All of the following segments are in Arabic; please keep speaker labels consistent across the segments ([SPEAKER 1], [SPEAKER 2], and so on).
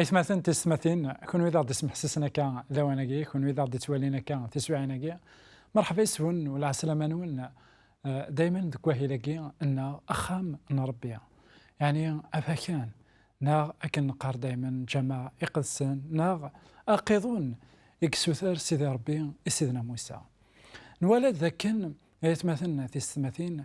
[SPEAKER 1] ايثماثن تسمثين كون إذا غادي تسمح سسنا كا لواناكي كون إذا غادي توالينا كا تسويعيناكي مرحبا يسون ولا عسلامة نون. دايما ذكواهي لاكي أن أخام نربيها يعني أفاكان نا أكن نقار دايما جماعة يقدسن نا أقيضون يكسوثار سيدي ربي سيدنا موسى نولد ذاكن يتمثلنا تستمثين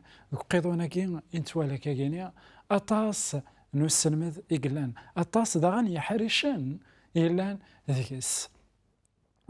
[SPEAKER 1] قيضوناكي انتوالا كاكينيا أطاس نسلمذ إقلان أطاس داغن يحرشن إلان ذيكس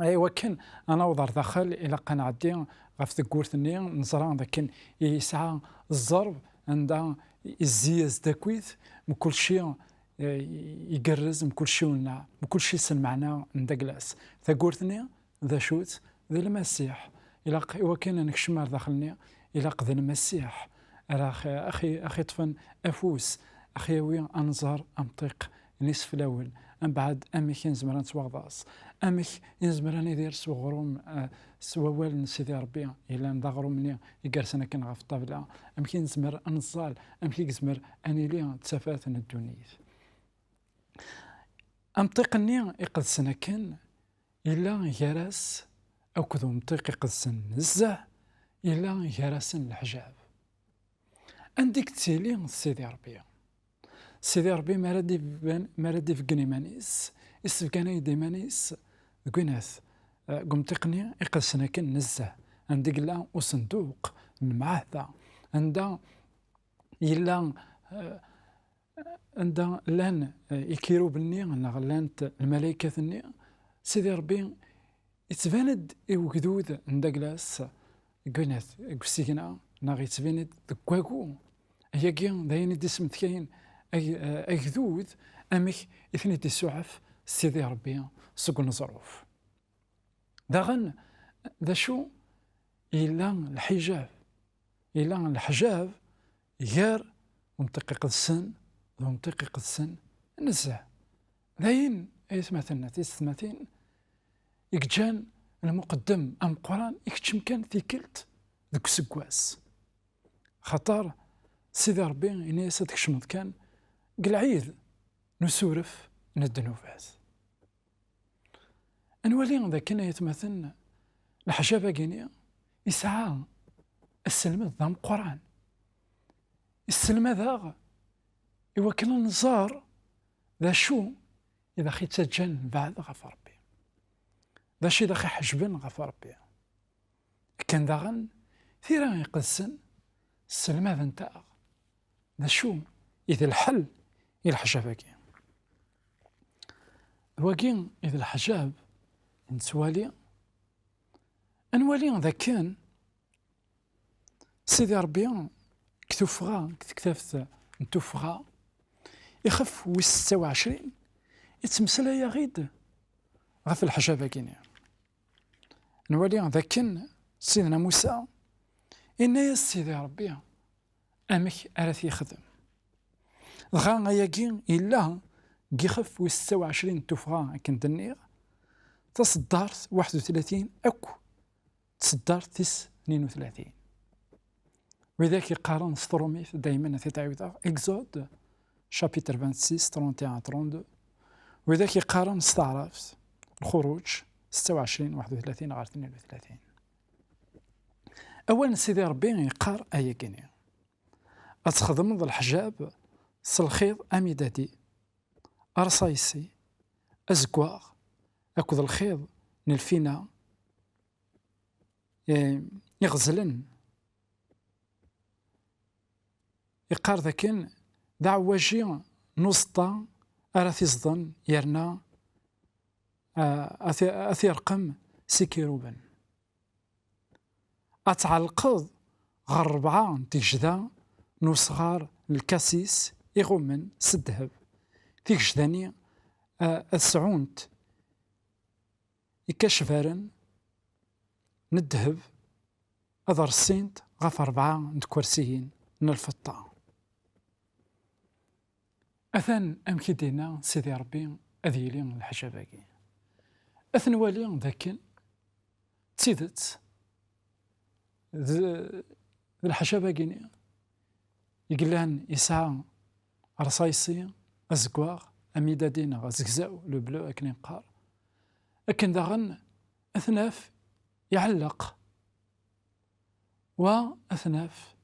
[SPEAKER 1] أيوا كان أنا وضر داخل إلى قنعدي غف ذكورثني نزران ذاكن يسعى الضرب عندها الزياز داكويث مكل شيء يقرز مكل شيء ولنا مكل شيء سمعنا ندقلاس ثقورثني ذا شوت ذا المسيح إلى وكان نكشمار داخلني إلى قذ المسيح أخي طفن أفوس أخيوي أنظر أمطيق نصف الأول أم بعد أمك ينزمران سواغضاس أمك ينزمران يدير سوغروم سوال سيدي ربي إلا نضغرو مني يقرسنا كنغا في الطابلة أمك ينزمر أنصال أمك ينزمر أني لي تسافات الدنيا أمطيقني يقدسنا كن إلا يراس أو كذو مطيق يقدسن نزه إلا يراسن الحجاب عندك تسيلي سيدي ربي سيدي ربي ما ردي فقني مانيس يسفقنا يدي مانيس قناث قمتقني يقدسنا كن نزه عندك لا وصندوق المعاهدة عندها إلا عندها لان يكيرو بالني لانت الملائكة ثني سيدي ربي يتفاند وقدود ندقلاس قناث قسيقنا ناغي يتفاند دكواكو هي كين داين دي سمت كاين أجذود أمك إثني دي سعف سيدي ربي سوق نظروف داغن ذا شو إلا الحجاب غير منطقة قدسن ومنطقة قدسن نزه ذاين يسمثلنا تسمثين يكجان المقدم أم قران يكتشم كان ثيكلت ذك سكواس خطر سيدي ربي إني ستكشمض كان قلعيد نسورف ندنوفات أنوالي ذا كنا يتمثلنا الحجابة كينيا يسعى السلمة ذا قران السلمة ذا يوكل النزار ذا شو إذا خيت تجن بعد غف ربي ذا شي داخي حجبن غف ربي كان داغن ثيرا يقدسن السلمة ذا نتاع ذا شو إذا الحل إلى الحجاب كي واكين إذا الحجاب نتوالي أنوالي ذا كان سيدي ربي كتوفغا كتكتافت نتوفغا يخف و 26 يتمسلا يا غيد غف الحجاب كينيا نوالي ذا كان سيدنا موسى إن يا سيدي ربي أمك أرث يخدم غا غياكين إلا كيخف و 26 توفغا كندنيغ تصدرت 31 أكو تصدرت 32 وذاك يقارن ستروميث دايما تتعاود إكزود شابيتر 26 31 32 وذاك يقارن استعرفت الخروج 26 31 غير 32 أولا سيدي ربي يقار أيا كينيا أتخدم ذا الحجاب سلخيض أميدادي أرصايسي أزكواغ أكو ذا الخيض نلفينا يغزلن يقار ذاكن دعواجي نصطا أراثي صدن يرنا أثي رقم سيكيروبن أتعلقض غربعة تيجدا نصغار الكاسيس يغمن سدهب تيجداني السعونت يكشفارن ندهب أذر السينت غف 4 نتكورسيين نالفطة أثن أمكيدينا سيدي ربي أذيلي الحجاباكي أثن والي ذاكن تسيدت الحجاباكيني يقلان يسعى رصايصي أزقواغ أميدادين غزكزاو لو بلو أكن ينقار أكن داغن أثناف يعلق وأثناف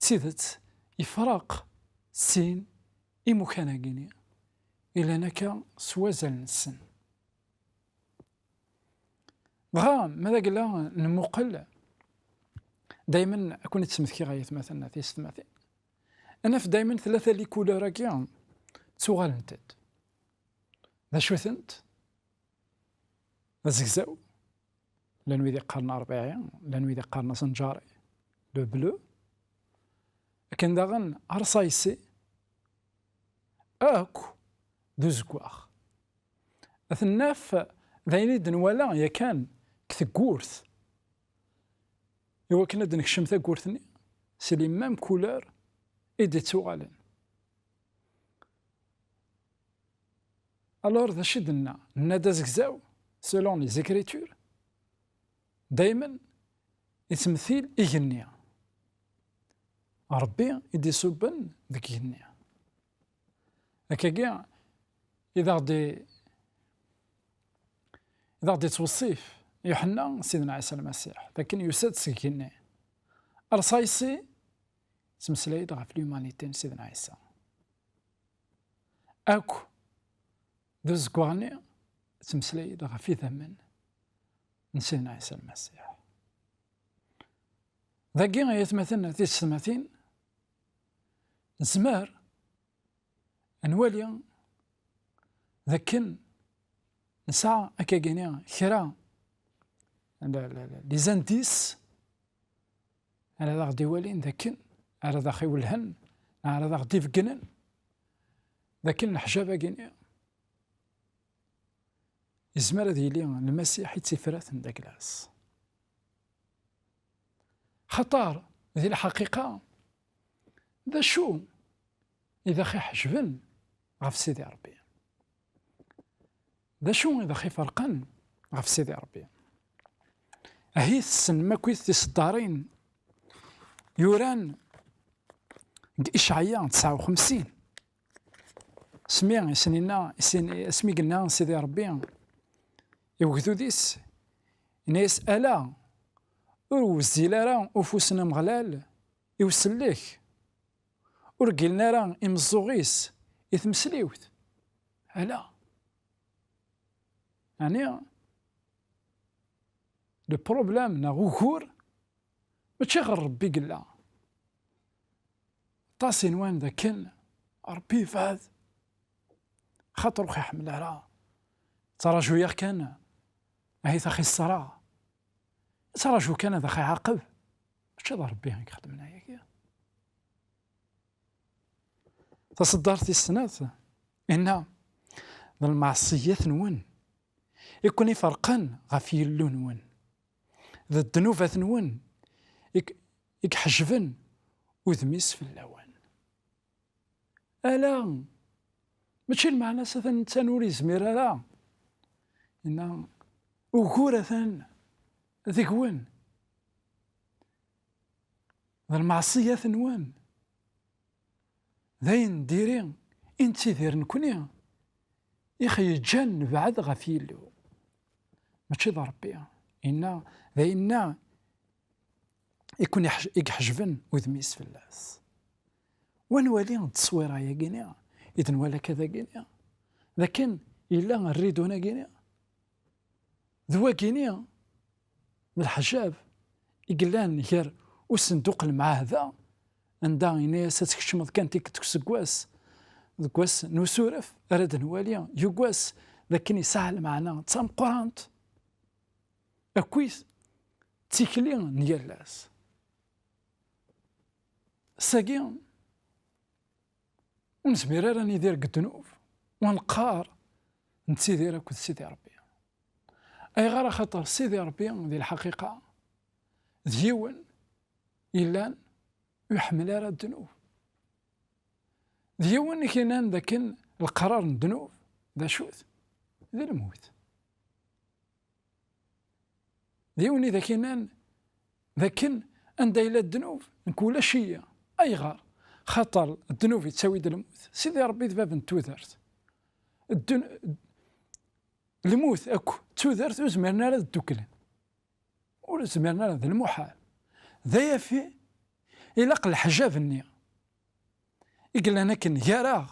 [SPEAKER 1] تسيدت يفرق سين إمكاناكيني إلا نكا سوازل السن بغا ماذا قال نمقل دايما أكون تسمثكي غاية مثلا في ستماثين أنا في دايما ثلاثة لي كولورا كيا تسوغال نتد ذا شو ثنت زكزاو لانو إذا قارنا ربيعي لانو إذا قارنا سنجاري لو بلو لكن داغن أرصايسي أكو دو زكواخ أثناف ذايني دنوالا يا كان كثقورث إوا كنا دنكشم ثقورثني سلي مام كولور إيدي تسوغالن ألور ذا شدنا نادا زكزاو سولون لي زيكريتور دايما يتمثيل إيجنيا ربي يدي سبن ذيك إيجنيا هكا كاع إذا غدي توصيف يوحنا سيدنا عيسى المسيح لكن يساد سكيني أرصايسي تمسلايد غاف ليومانيتي سيدنا عيسى أكو دوز كوغني تمسلايد غاف في ثمن سيدنا عيسى المسيح ذاكي غيتمثلنا في السماثين زمار أنواليا ذاكن نسعى أكاكينيا كرا لي زانديس على ذا غدي والين ذاكن على ذا خيو الهن على ذا غدي فكنن ذاكن الحجابة كينيا يزمر ذي لي المسيح يتسفرات ذاك لاس خطر ذي الحقيقة ذا شو إذا خي حجبن غف سيدي ربي ذا شو إذا خي فرقن غف سيدي ربي أهي السن ما كويت تصدارين يوران إشعياء 59 سمي سنينا اسمي قلنا سيدي ربي يوكدو ديس ناس ألا وزيلا راه أفوسنا مغلال يوسلك ورقلنا راه إمزوغيس يتمسليوت ألا يعني لو بروبلام نا غوكور ماشي غير ربي قلا طاسين وين ذا كن ربي فهد خاطر خي حمله راه ترى شويه كان هي تاخي الصرا ترى شو كان ذا خي عاقب ماشي ربي هيك خدمنا هيك تصدرت السنات ان المعصيه نون يكون يفرقن غفي اللون ذا الذنوب ثنون يكحجفن وذميس في اللون ألا ماشي المعنى سثن تنوري زمير لا إن وكورة ثن ذكون ذا المعصية ثنون ذين ديرين انتي دير نكوني يخي جن بعد غفيلو ماشي ذا ربي إنا ذا إنا يكون يحجبن وذميس في اللاس ونوالي التصويره يا كينيا إذن ولا كذا كينيا لكن إلا نريدونا كينيا ذوا كينيا الحجاب يقلان غير والصندوق مع هذا عندها يناس تكشمض كان تكسكواس كواس نسورف أراد نوالي يقواس لكن يسهل معنا تسام قرانت أكويس تيكلين نيالاس ساقين ونسمير راني دير الذنوب ونقار نتسيدي راك سيدي ربي أي غير خاطر سيدي ربي ذي الحقيقة ديون إلا يحمل على الذنوب ديون كينان ذاك القرار الذنوب ذا شوث ذي الموت ديوني ذا كينان ذاكن عند إلى الذنوب نقول شيء أي غار خطر الذنوب يتساوي الموت سيدي ربي ذباب نتوذرت الموت اكو تودرت وزمرنا راه الدكلن وزمرنا راه المحال ذا في إلاق الحجاب النية يقول لنا كن يا راه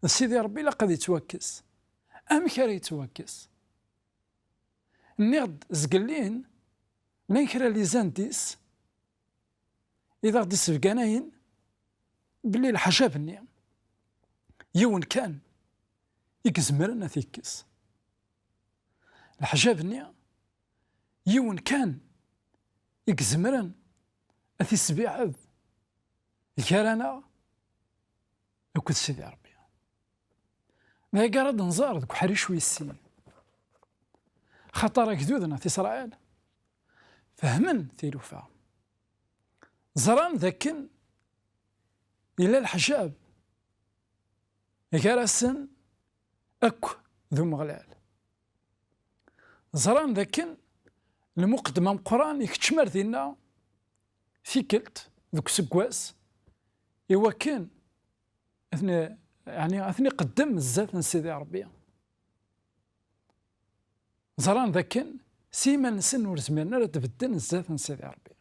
[SPEAKER 1] سيدي ربي لا قد يتوكس كان يتوكس النغد زقلين لين كرا لي زانديس إذا غدي سفقاناين بلي الحجاب النية يون كان يكزمرنا ثيكس الحجاب النية يون كان يكزمرن أثي سبيعذ كارانا أكد سيدي ربي ما يقارد نزار ذوك حريش ويسين خطر كدودنا في إسرائيل فهمن ثيلوفا زران ذاكن إلى الحجاب يقارسن أكو ذو مغلال زران ذاكن المقدمة مقران يكتشمر ذينا فيكلت ذوك سكواس إوا كان أثني قدم الزات من سيدي ربي زران ذاكن سيما نسن ورزمرنا راه تبدل الزات من سيدي ربي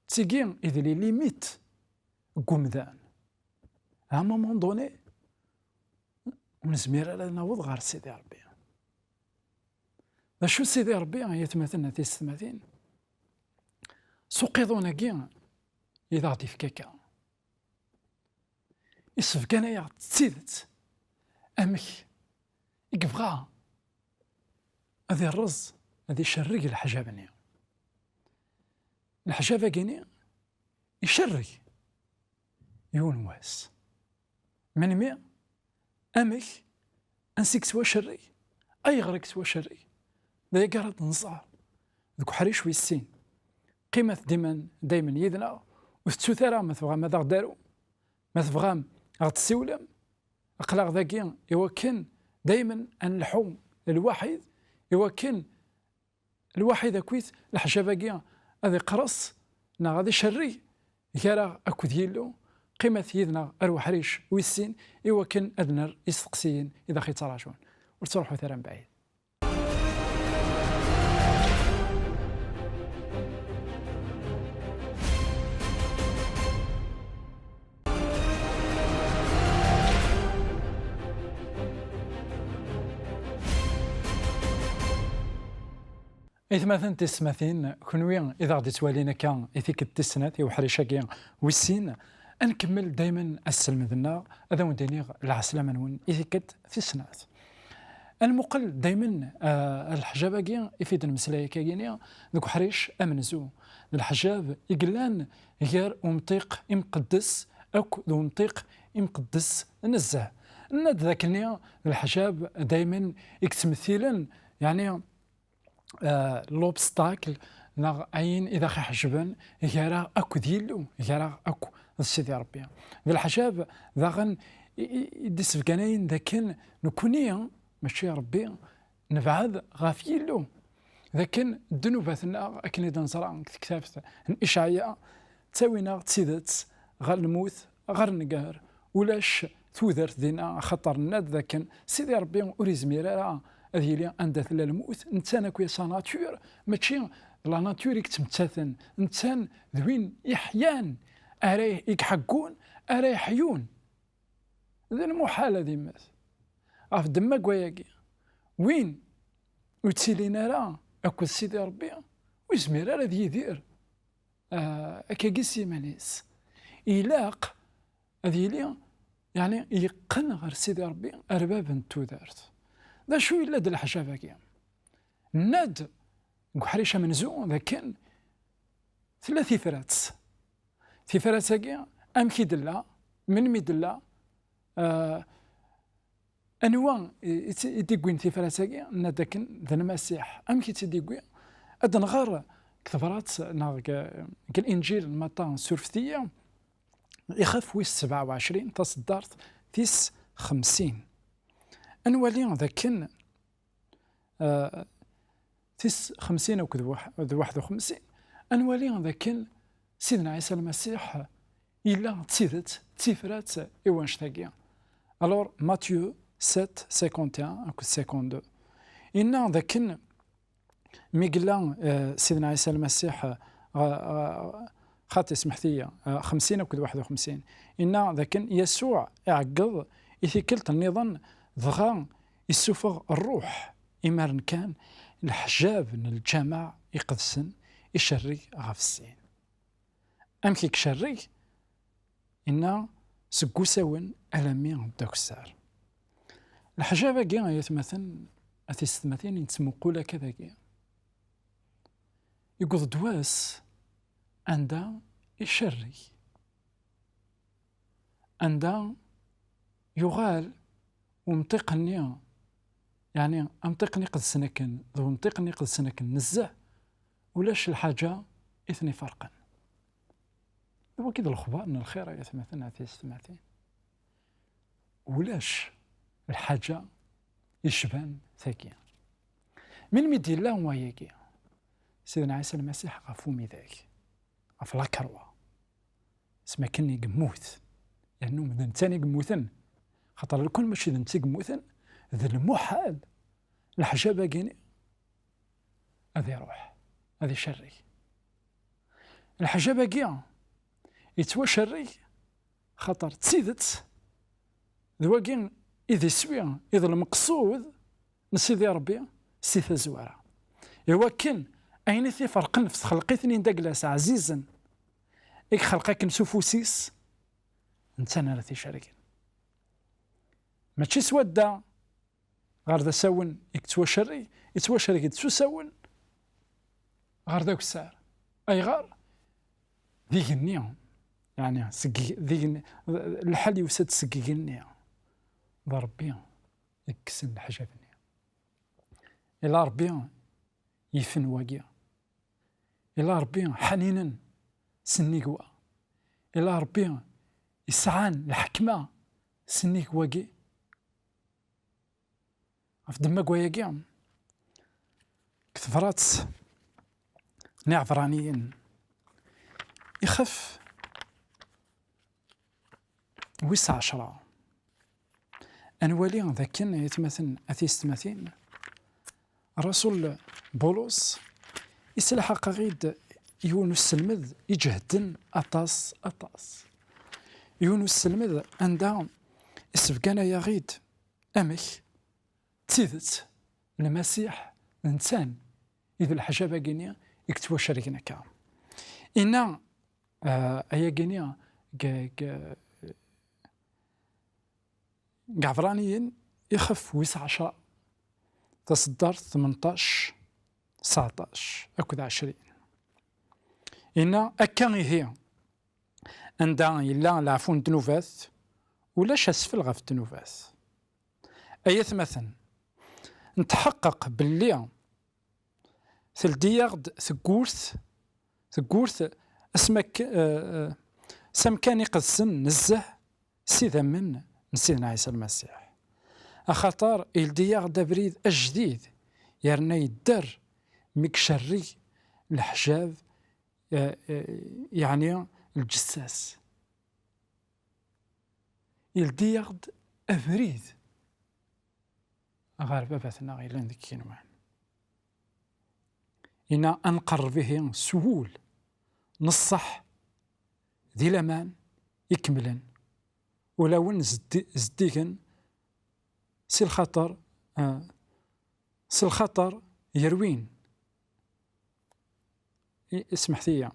[SPEAKER 1] تيجي إذا لي ليميت قمدان à un moment donné ونزمير على نوض غير سيدي ربي شو سيدي ربي يتمثلنا في السماثين سوقيضونا كيا إذا غادي في كاكا يصف كان يا تسيدت أمك يقبغا هذي الرز هذي شرق الحجابني الحجابة كيني يشرق يون واس من مي أمك أنسيك سوا شري أي غرق سوا شري ذا يقرد نصار ذوك حريش ويسين قيمة دايما يدنا وثوثرا ما تبغى ماذا دارو ما تبغى غتسولم أقلاق ذاكي إوا كان دايما نلحو الواحد إوا كان الواحد أكويت الحجابة كيا هذا قرص نا غادي شري يارا أكو ديالو قيمة يدنا أروح ريش ويسين إوا كان أدنر يستقسين إذا خي تراجعون وتروحوا ثرا بعيد إثماثن تسماثين كنويا إذا غادي توالينا كان إثيك التسنات وحريشة كيا ويسين أنكمل دايما السلم ذنا هذا وديني العسلامة نون إثيكت تسنات المقل دايما الحجاب كيا يفيد المسلاية كيا ذوك حريش أمنزو الحجاب يقلان غير ومطيق يمقدس أك ذو مطيق يمقدس نزه ند ذاك الحجاب دايما يكتمثيلا يعني لوبستاكل ناغ عين إذا خي حجبان يرى أكو ديالو يرى أكو سيدي ربي ذا الحجاب ذا غن يدس فكانين ذا كان نكونيا ماشي ربي نبعد غافيلو ذا كان الذنوباتنا أكن إذا نزرع كتابت الإشعياء تساوينا تسيدت غير الموت غير نقهر ولاش توذرت دينا خطر الناد ذا كان سيدي ربي أوريزميرا هذه اللي عندها الموت انسان كوي سا ناتور ماشي لا ناتور يكتمتثن انسان ذوين يحيان اراه يكحقون اراه يحيون ذي المحال هذه مات عرف دما كواياكي وين وتسيلينا راه اكو سيدي ربي ويزمير راه ذي يدير اكاكيسي مانيس يلاق هذه اللي يعني يقن غير سيدي ربي ارباب انتو دارت ذا شو إلا د الحجابة كيا ناد حريشة منزو ذا كان ثلاث ثفرات كيا أم كي دلا من مي دلا أنواع يديقوين ثفرات كيا ناد كان ذا المسيح أم كي تديقوين أدن غار كثفرات ناغ الإنجيل مطان سورفتية يخاف ويس 27 تصدرت تيس 50 أنوالي ذا كان تيس 50 أو كذا 51 أنوالي ذا كان سيدنا عيسى المسيح إلا تسيدت تسيفرات إيوانش تاقيا الور ماتيو 7 51 أو 52 إن ذاك ميقلا سيدنا عيسى المسيح خاطي سمحتية 50 أو 51 إن ذاك يسوع يعقض إثيكلت النظام ضغا يسوفغ الروح إمارن كان الحجاب الجامع يقدسن يشري غاف السين أمكي كشري إن سقو ساون ألمي داكسار الحجابة كي يتمثل أتيستمثين يتسمو قولة كذا كي يقول دواس عندها يشري عندها يغال ومنطقني يعني أمطقني قد سنكن ذو منطقني قد سنكن نزه ولاش الحاجة إثني فرقا هو كذا الأخبار أن الخير يتمثلنا في استماثين ولاش الحاجة يشبان ثاكية من مدي الله وياكي سيدنا عيسى المسيح غفومي ذاك غف لاكروة اسما كني قموت لأنه يعني مدن تاني قموثن خاطر الكل ماشي ذن تي قموثن ذا المحال الحاجة باقيني هذا يروح هذا شري الحاجة باقية يتوا شري خاطر تسيدت ذواقين إذا سويا إذا المقصود نسيدي ربي سيثا زوارة يوكن أين ثي فرق نفس خلقيتني ندقلاس عزيزا إك خلقك نسوفوسيس نتانا رثي شاركين ماشي سودا غير ذا ساون يكتوا شري يتوا شري تسو ساون غير ذاك السعر أي غار ذيك النية يعني ذيك الحل يوسد سقيق النية ذا ربي يكسن الحاجة النية إلا ربي يفن واقيا إلا ربي حنينا سنيق إلا ربي يسعان الحكمة سنيك واقي في دماغ وياقي كثفرات نعفرانيين يخف ويس 10 أنوالي ذاك يتمثل أثيستماثين الرسول بولس يسلحق غيد يونس المذ يجهدن أطاس يونس المذ عندها السفقانة يغيد أمك تيذت المسيح إنسان إذا الحاجة باقينيا يكتبوا شريكنا كام إنا أيا قينيا قعفرانيين يخف ويس 10 تصدر 18 19 أكد 20 إنا أكاغي هي عندها إلا العفون دنوفات ولاش أسفل غف دنوفات أيث مثلا نتحقق باللي ثلدياغد ثقورث اسمك سمكاني قدسن نزه سيدا من سيدنا عيسى المسيح أخطار الدياغد بريد أجديد يرنا يدر مكشري الحجاب يعني الجساس الدياغد أبريد غاربة بثنا غيلان ذيك كينوان إنا أنقر به سهول نصح ذي لمان يكملن ولو زديكن سي الخطر يروين اسمح ثيا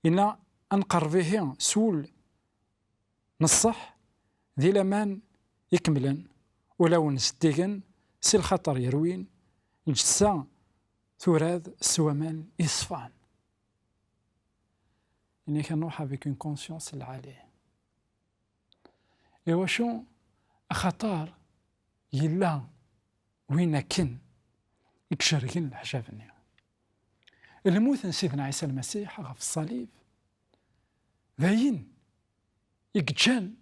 [SPEAKER 1] إنا أنقر به سهول نصح ذي لمان يكملن ولو زديكن سي الخطر يروين الجسا ثوراد السوامان يصفان إني كنروح avec une conscience العالية إوا شو خطر يلا وين كن يكشركن الحجابني الموت سيدنا عيسى المسيح في الصليب باين يكجان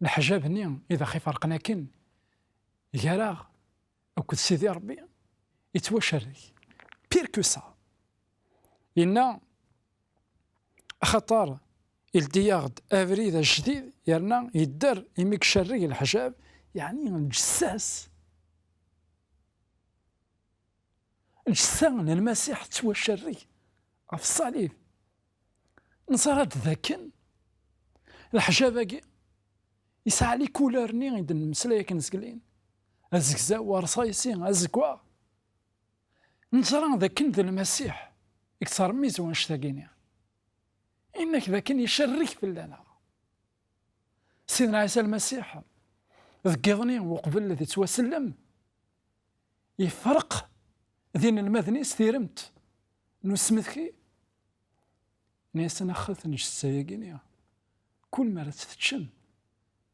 [SPEAKER 1] الحجابني إذا خي فرقنا كن يراغ أو كد سيدي ربي يتوشري بير كو سا إن خطر الدياغد افريد الجديد يرنا يدر يميك شري الحجاب يعني الجساس الجسان المسيح توا الشري في الصليب نصارت ذاكن الحجاباكي يسعى لي كولارني غيد المسلايا كنسقلين ازكزا ورصايسين ازكوا نصرا ذاكن ذا المسيح يكسر ميزو نشتاقيني انك ذاكن يشريك في اللنا سيدنا عيسى المسيح ذكرني وقبل الذي توسلم يفرق ذين المذني ستيرمت نسمثكي ناس ناخذ نجسايقيني كل مرة تتشم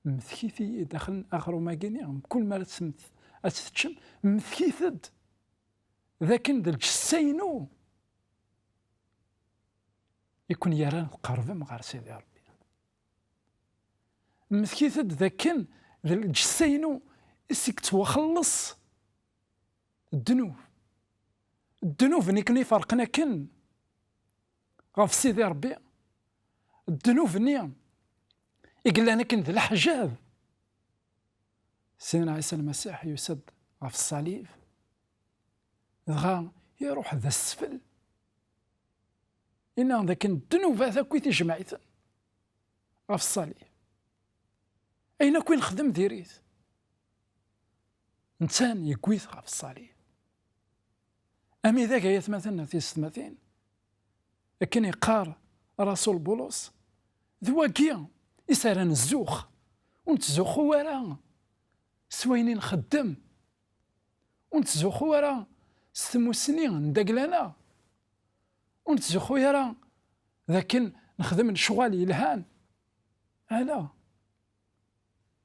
[SPEAKER 1] مثكيثي داخل اخر ما قيني كل مرة تتشم مثكيثد ذاكن ذا الجسينو يكون يران القرب مغار سيدي ربي مثكيثد ذاكن ذا الجسينو اسك وخلص الذنوب اللي كنا يفرقنا كن غاف سيدي ربي الذنوب نيام يقلنا كن ذا الحجاب سيدنا عيسى المسيح يسد غاف الصليب غا يروح ذا السفل إن ذاك الذنوب هذا كوي تجمعيت غاف الصليب أين كوين خدم ديريت إنسان يكويث غاف الصليب أمي ذاك يتمثلنا في ستماثين لكن يقار رسول بولس ذواكيا يسارن الزوخ ونتزوخو ورا سوينين نخدم ونتزوخو ورا ستمو سنين ندقلنا ونتزوخو ورا ذاك نخدم شغال يلهان هلا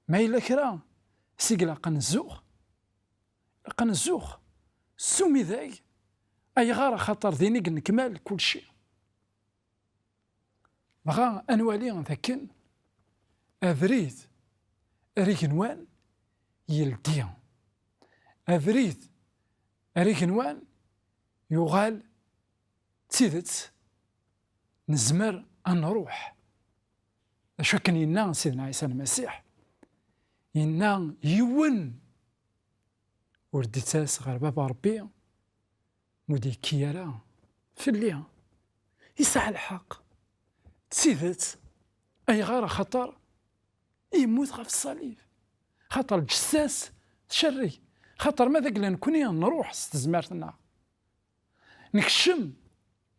[SPEAKER 1] ما إلا كرا سيقلا قنزوخ سومي ذاي أي غارة خاطر ذيني نكمل كل شيء بغا أنوالي ذاكن أفريد أريكنوان يلديان أفريد أريكنوان يغال تيدت نزمر أن نروح شكن ينا سيدنا عيسى المسيح ينا يون ورديتاس غير باب ربي مودي كيالا في الليل يسعى الحق تسيدت أي غارة خطر يموت غاف الصليب خطر الجساس تشري خطر ماذا قلنا نكوني نروح ستزمارتنا نكشم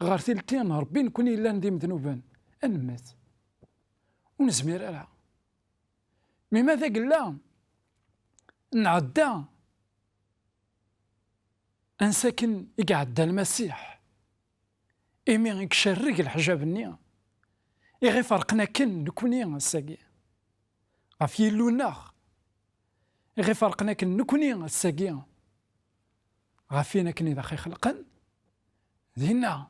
[SPEAKER 1] غار ثلثين ربي نكوني إلا نديم ذنوبا أنمت ونزمير لها ماذا قلنا نعدى أنساكن يقعد المسيح إمي يكشرق الحجاب النية إغي فرقنا كن نكوني الساقي غاف يلونا إغي فرقنا كن نكوني الساقي غافينا كني ذا خي خلقا ذينا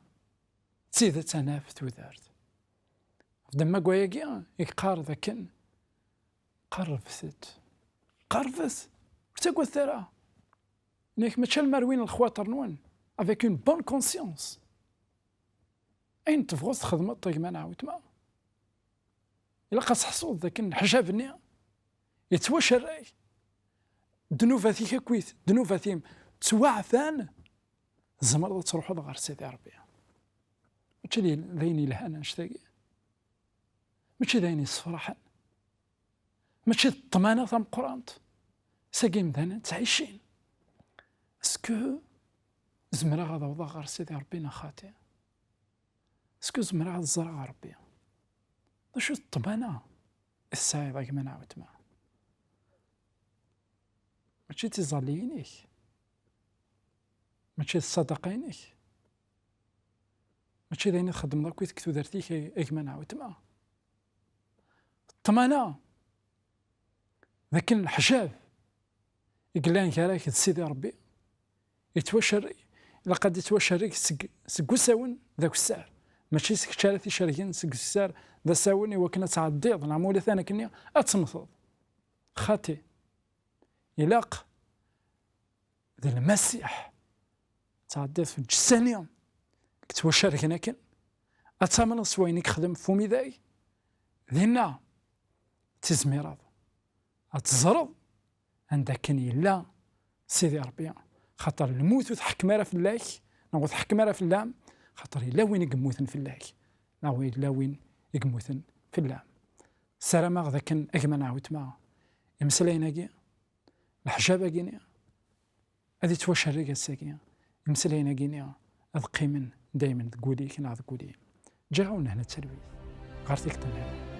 [SPEAKER 1] تسيدة تنافت وذارت دما قواياكي يقار ذاكن قرفت وتقوى الثرى نيك ماشي المروين الخواطر نوان افيك اون بون كونسيونس اين تفغوص تخدم طيق ما نعاود ما الا قاس حصول ذاك الحجاب النية يتوشري دنوفاتي كويت دنوفاتيم توعفان زمر تروحوا غير سيدي ربي ماشي ذيني لهانا نشتاقي ماشي ذيني الصفراحا ماشي الطمانة ثم قرانت ساقي مذانا تعيشين اسكو زمرا غادا وضا غير سيدي ربينا خاطئ اسكو زمرا غادا زرع ربي شو الطمانة السعيدة كما نعاود ما ماشي تظلينيك ماشي الصدقينيك ماشي دايما تخدم داك كويت كتو درتيك كما نعاود ما الطمانة ذاك الحجاب يقلان كراك سيدي ربي يتوشر لقد يتوشرك سكو ساون ذاك السعر ماشي سكشارتي شاركين سك السعر ذا ساوني وكنا تعضيض نعمولي ثاني كنيا اتمثض خاتي يلاق ذا المسيح تعضيض في الجسانية كتوشرك هناك اتامن سوينك خدم فمي ذاي ذينا تزميرض تزرض عندك كان يلا سيدي ربي، خاطر الموت تحكم راه في الله، نغوث حكم راه في الله، خاطر إلا وين يقموثن في الله، إلا وين يقموثن في الله. السلام غدا كان أجمع نعاود مع يمسلينا كي الحجابة كينيا هذه توشرق الساكية يمسلينا كينيا هذ قيمن دايما تقولي كنا تقولي جاونا هنا التلويث غارتيك تنهي.